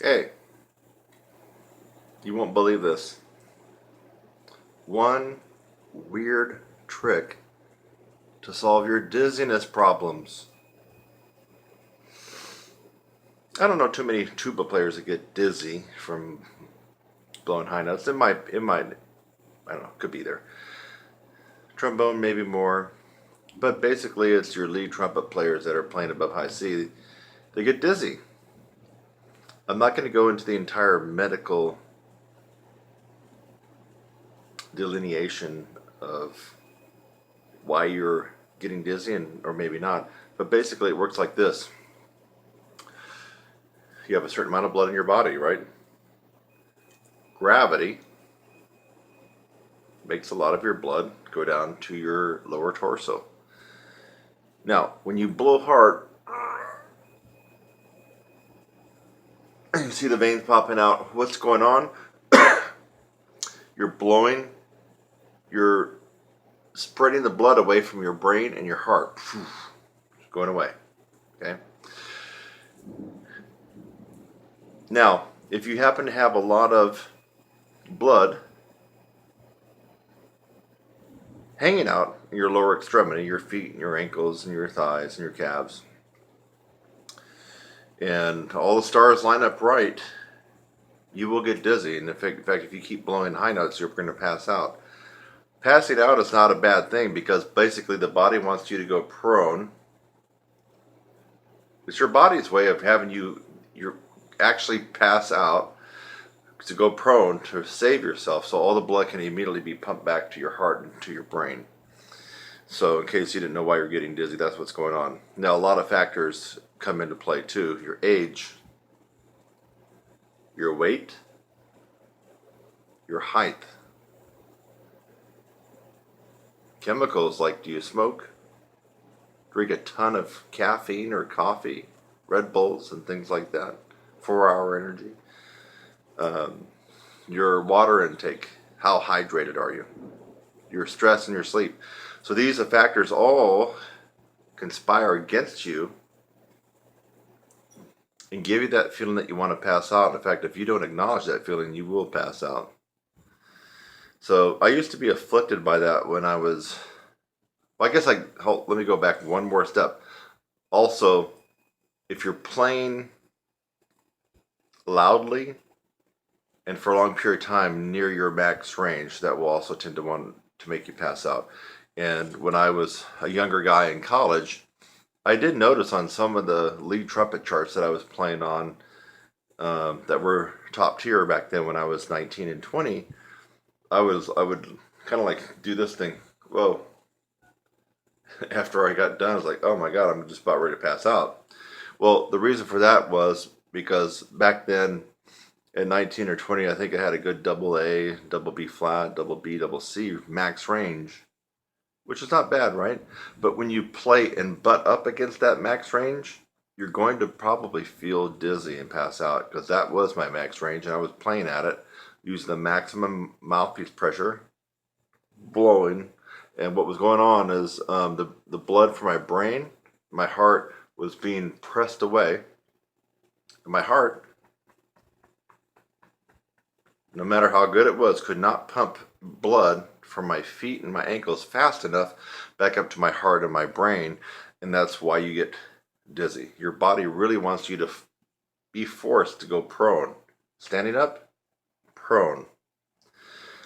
Hey, you won't believe this. One weird trick to solve your dizziness problems. I don't know too many tuba players that get dizzy from blowing high notes. It might, I don't know, could be there. Trombone, maybe more. But basically, it's your lead trumpet players that are playing above high C. They get dizzy. I'm not going to go into the entire medical delineation of why you're getting dizzy or maybe not. But basically, it works like this. You have a certain amount of blood in your body, right? Gravity makes a lot of your blood go down to your lower torso. Now, when you blow hard, you see the veins popping out. What's going on? You're blowing, you're spreading the blood away from your brain and your heart. It's going away. Okay? Now, if you happen to have a lot of blood hanging out in your lower extremity, your feet and your ankles and your thighs and your calves, and all the stars line up right, you will get dizzy. And in fact, if you keep blowing high notes, you're going to pass out. Passing out is not a bad thing because basically the body wants you to go prone. It's your body's way of having you actually pass out, to go prone, to save yourself, so all the blood can immediately be pumped back to your heart and to your brain. So in case you didn't know why you're getting dizzy, that's what's going on. Now, a lot of factors come into play too. Your age, your weight, your height, chemicals like, do you smoke, drink a ton of caffeine or coffee, Red Bulls and things like that, 4-hour energy, your water intake, how hydrated are you, your stress and your sleep. So these factors all conspire against you and give you that feeling that you want to pass out. In fact, if you don't acknowledge that feeling, you will pass out. So I used to be afflicted by that when I was, well, I guess let me go back one more step. Also, if you're playing loudly and for a long period of time near your max range, that will also tend to want to make you pass out. And when I was a younger guy in college, I did notice on some of the lead trumpet charts that I was playing on, that were top tier back then when I was 19 and 20, I would kind of like do this thing. Whoa. After I got done, I was like, oh my God, I'm just about ready to pass out. Well, the reason for that was because back then at 19 or 20, I think I had a good double A, double B flat, double B, double C max range, which is not bad, right? But when you play and butt up against that max range, you're going to probably feel dizzy and pass out, because that was my max range and I was playing at it using the maximum mouthpiece pressure, blowing. And what was going on is the blood from my brain, my heart, was being pressed away. And my heart, no matter how good it was, could not pump blood from my feet and my ankles fast enough back up to my heart and my brain. And that's why you get dizzy. Your body really wants you to be forced to go prone. Standing up, prone.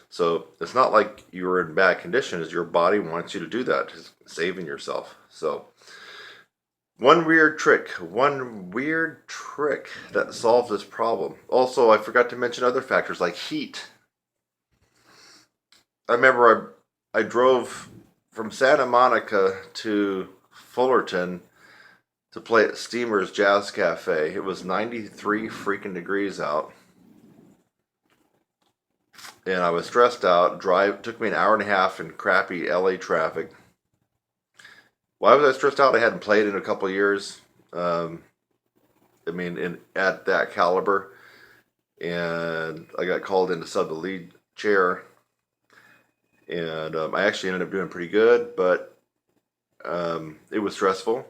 So it's not like you're in bad conditions. Your body wants you to do that, just saving yourself. So one weird trick that solves this problem. Also, I forgot to mention other factors like heat. I remember I drove from Santa Monica to Fullerton to play at Steamer's Jazz Cafe. It was 93 freaking degrees out. And I was stressed out. Took me an hour and a half in crappy LA traffic. Why was I stressed out? I hadn't played in a couple of years. At that caliber. And I got called in to sub the lead chair. And I actually ended up doing pretty good, but it was stressful.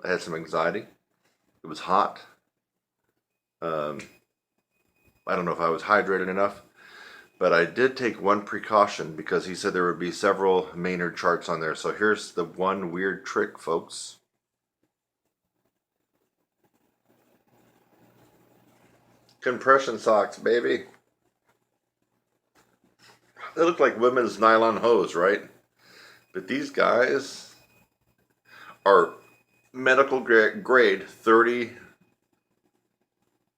I had some anxiety. It was hot. I don't know if I was hydrated enough, but I did take one precaution because he said there would be several Maynard charts on there. So here's the one weird trick, folks. Compression socks, baby. They look like women's nylon hose, right? But these guys are medical grade 30,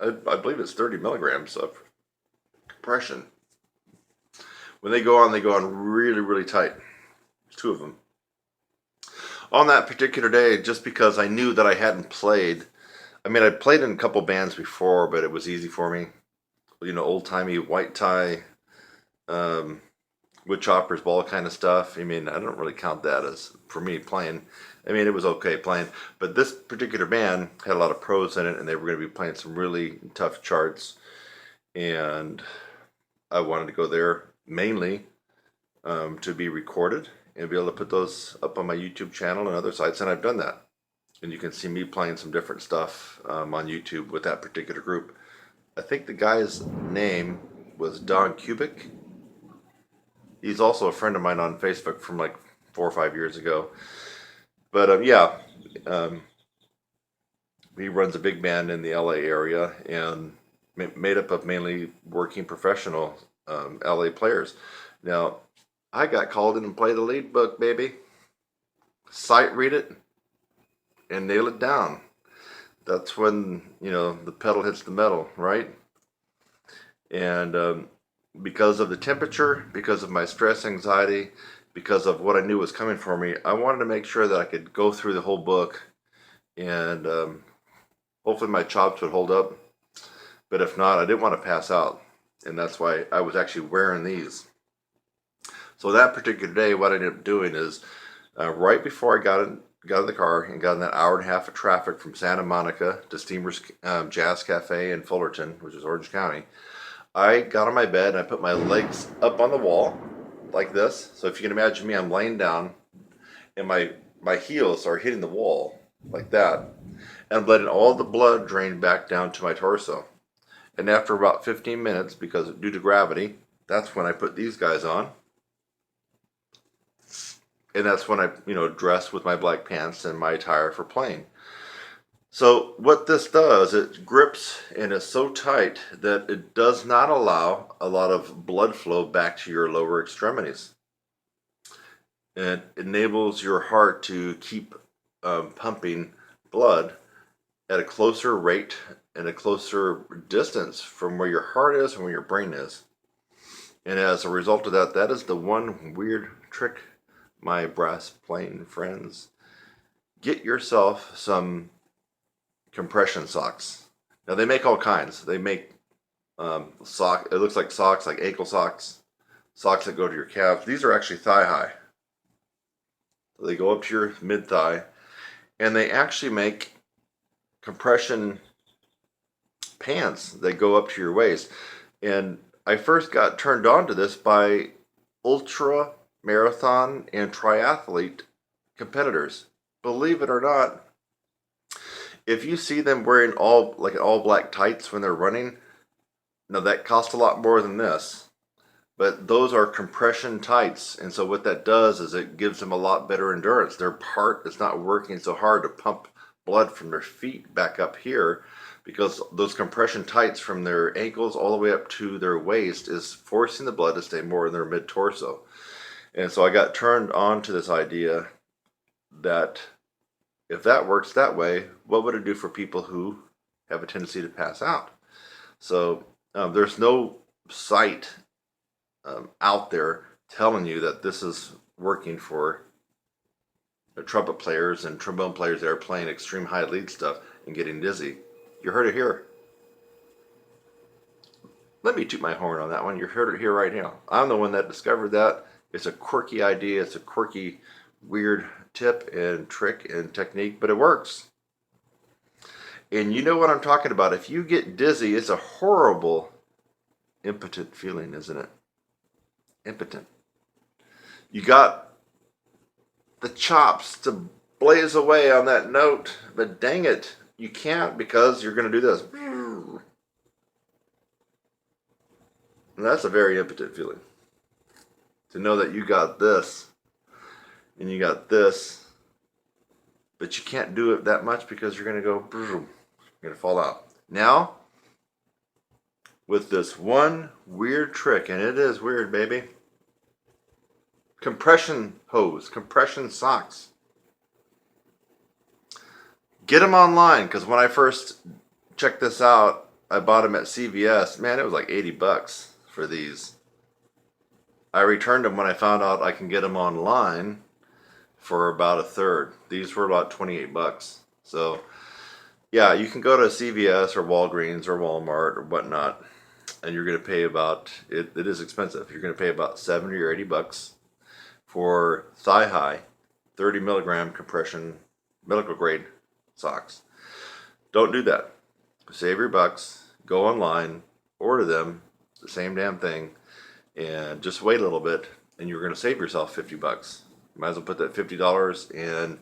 I believe it's 30 milligrams of compression. When they go on really, really tight. There's two of them. On that particular day, just because I knew that I hadn't played, I mean, I played in a couple bands before, but it was easy for me. You know, old-timey white tie, wood choppers, ball kind of stuff. I mean, I don't really count that as, for me, playing. I mean, it was okay playing. But this particular band had a lot of pros in it, and they were going to be playing some really tough charts. And I wanted to go there mainly to be recorded and be able to put those up on my YouTube channel and other sites, and I've done that. And you can see me playing some different stuff on YouTube with that particular group. I think the guy's name was Don Kubik. He's also a friend of mine on Facebook from like 4 or 5 years ago. But yeah, he runs a big band in the LA area and made up of mainly working professional LA players. Now, I got called in and played the lead book, baby. Sight read it and nail it down. That's when, you know, the pedal hits the metal, right? And because of the temperature, because of my stress, anxiety, because of what I knew was coming for me, I wanted to make sure that I could go through the whole book and hopefully my chops would hold up. But if not, I didn't want to pass out. And that's why I was actually wearing these. So that particular day, what I ended up doing is right before I got in the car and got in that hour and a half of traffic from Santa Monica to Steamer's Jazz Cafe in Fullerton, which is Orange County, I got on my bed and I put my legs up on the wall like this. So if you can imagine me, I'm laying down and my heels are hitting the wall like that. And I'm letting all the blood drain back down to my torso. And after about 15 minutes, because due to gravity, that's when I put these guys on. And that's when I, you know, dress with my black pants and my attire for playing. So what this does, it grips and is so tight that it does not allow a lot of blood flow back to your lower extremities. And it enables your heart to keep pumping blood at a closer rate and a closer distance from where your heart is and where your brain is. And as a result of that, that is the one weird trick, my brass playing friends. Get yourself some compression socks. Now they make all kinds. They make it looks like socks, like ankle socks, socks that go to your calves. These are actually thigh high. They go up to your mid thigh, and they actually make compression pants that go up to your waist. And I first got turned on to this by ultra marathon and triathlete competitors. Believe it or not, if you see them wearing all black tights when they're running, now that costs a lot more than this, but those are compression tights, and so what that does is it gives them a lot better endurance. Their heart is not working so hard to pump blood from their feet back up here, because those compression tights from their ankles all the way up to their waist is forcing the blood to stay more in their mid-torso. And so I got turned on to this idea that if that works that way, what would it do for people who have a tendency to pass out? So there's no site out there telling you that this is working for the trumpet players and trombone players that are playing extreme high lead stuff and getting dizzy. You heard it here. Let me toot my horn on that one. You heard it here right now. I'm the one that discovered that. It's a quirky idea. It's a quirky, weird tip and trick and technique, but it works. And you know what I'm talking about. If you get dizzy, it's a horrible, impotent feeling, isn't it? Impotent. You got the chops to blaze away on that note, but dang it, you can't, because you're going to do this. And that's a very impotent feeling. To know that you got this and you got this, but you can't do it that much because you're going to go, boom, you're going to fall out. Now, with this one weird trick, and it is weird, baby. Compression hose, compression socks. Get them online, because when I first checked this out, I bought them at CVS. Man, it was like 80 bucks for these. I returned them when I found out I can get them online for about a third. These were about 28 bucks. So, yeah, you can go to CVS or Walgreens or Walmart or whatnot, and you're going to pay about, it is expensive. You're going to pay about 70 or 80 bucks for thigh-high, 30 milligram compression, medical grade socks. Don't do that. Save your bucks, go online, order them, the same damn thing, and just wait a little bit, and you're going to save yourself 50 bucks. You might as well put that $50 and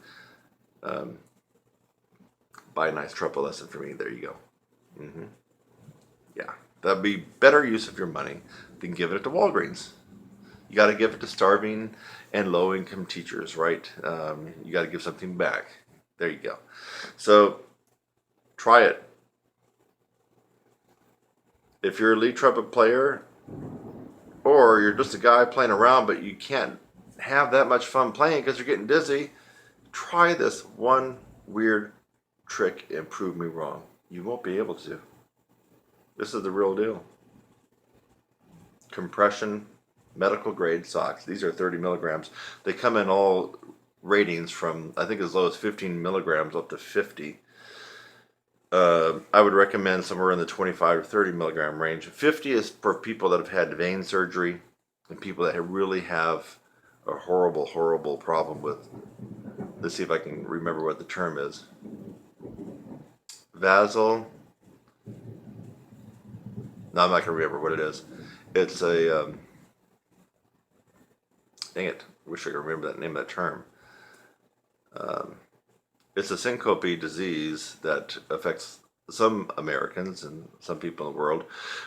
buy a nice trumpet lesson for me. There you go. Yeah, that'd be better use of your money than giving it to Walgreens. You got to give it to starving and low-income teachers, right? You got to give something back. There you go. So try it. If you're a lead trumpet player, or you're just a guy playing around but you can't have that much fun playing because you're getting dizzy, try this one weird trick and prove me wrong. You won't be able to. This is the real deal. Compression medical grade socks. These are 30 milligrams. They come in all ratings from, I think, as low as 15 milligrams up to 50. I would recommend somewhere in the 25 to 30 milligram range. 50 is for people that have had vein surgery and people that really have a horrible, horrible problem with, let's see if I can remember what the term is. No, I'm not going to remember what it is. It's a, dang it, I wish I could remember that name of that term. It's a syncope disease that affects some Americans and some people in the world,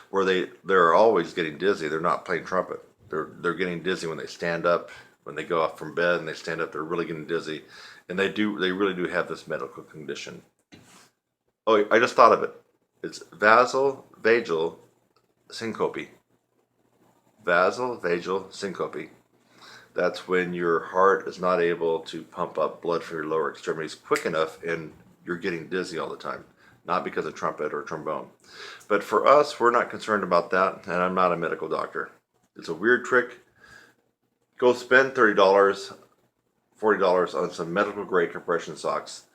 where they're always getting dizzy. They're not playing trumpet. They're getting dizzy when they stand up, when they go off from bed and they stand up. They're really getting dizzy, and they really do have this medical condition. Oh, I just thought of it. It's vasovagal syncope. Vasovagal syncope. That's when your heart is not able to pump up blood from your lower extremities quick enough and you're getting dizzy all the time. Not because of trumpet or trombone. But for us, we're not concerned about that, and I'm not a medical doctor. It's a weird trick. Go spend $30, $40 on some medical grade compression socks,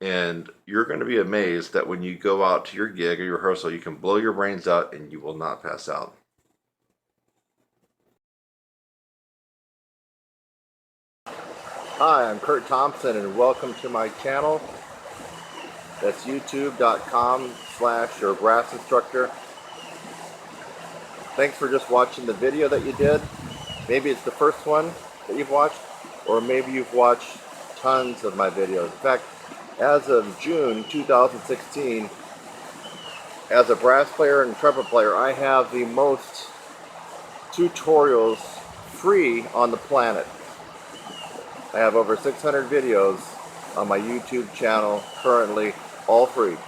and you're going to be amazed that when you go out to your gig or your rehearsal, you can blow your brains out and you will not pass out. Hi, I'm Kurt Thompson, and welcome to my channel. That's youtube.com/your brass instructor. Thanks for just watching the video that you did. Maybe it's the first one that you've watched, or maybe you've watched tons of my videos. In fact, as of June 2016, as a brass player and trumpet player, I have the most tutorials free on the planet. I have over 600 videos on my YouTube channel currently, all free.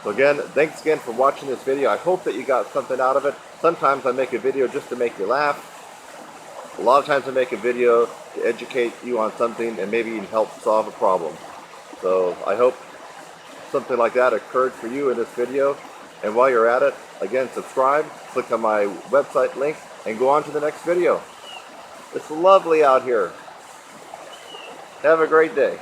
So again, thanks again for watching this video. I hope that you got something out of it. Sometimes I make a video just to make you laugh. A lot of times I make a video to educate you on something and maybe even help solve a problem. So I hope something like that occurred for you in this video. And while you're at it, again, subscribe, click on my website link, and go on to the next video. It's lovely out here. Have a great day.